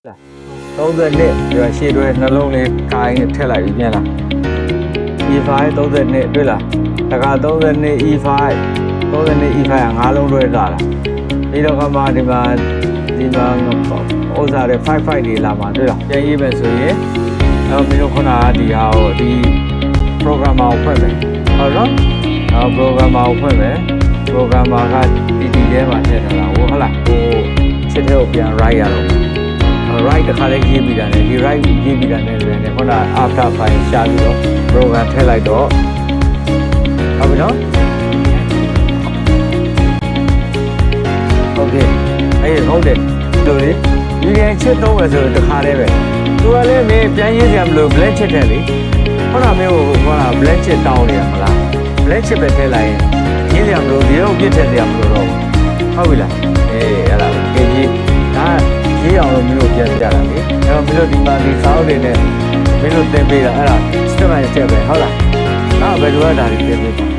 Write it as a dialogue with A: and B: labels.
A: 30နှစ်ဒီရှေ့တွဲနှလုံးလေးကိုင်းထည့်လိုက်ပြီးပြန်လာ E5 30နှစ်တွေ့လားတခါ30နှစ် E5 30နှစ် E5 က5လုံးတွဲလာတာပြီးတော့ကမှဒီမှာဥစားတဲ့55တွေလာမှာတွေ့လားပြန်ရေးမယ်ဆိုရင်အဲ့မင်းတို့ခုနကဒီဟာကိုဒီ programmer ကိုဖွင့်မယ်ဟုတ်နော်အဲ့ programmer ကိုဖွင့်မယ် programmer ကဒီထဲမှာထည့်ထားတာဟုတ်လားဟိုချစ်တဲ့ကိုပြန် write ရတော့right တခါလေးရေးပြီးတာနဲ့ဒီ right ရေးပြီးတာနဲ့လည်းခုန after file ရှာပြီးတော့ program ထည့်လိုက်တော့ဟုတ်ပြီနော် okay အဲ့ဟုတ်တယ်လို့လေဒီကချစ်သုံးမယ်ဆိုတော့တခါလေးပဲသူကလည်းမင်းပြန်ရေးစရာမလို blank ချစ်တယ်လေခုနမင်းကိုခုန blank ချစ်တောင်းနေရမလား blank ချစ်ပဲထည့်လိုက်ရင်ရေးစရာမလိုဒီတော့ပြစ်ထည့်စရာမလိုတော့ဟုတ်ပြီလားအေးအဲ့ဒါကေကြီးဒါရေးအောင်လို့မျိုးပြန်ပြတာလေအဲ့တော့မျိုးဒီမှာဒီစာအုပ်တွေနဲ့မင်းတို့သင်ပေးတာအဲ့ဒါ step by step ပဲဟုတ်လားငါဘယ်လိုလဲဒါတွေသင်ပေးပါ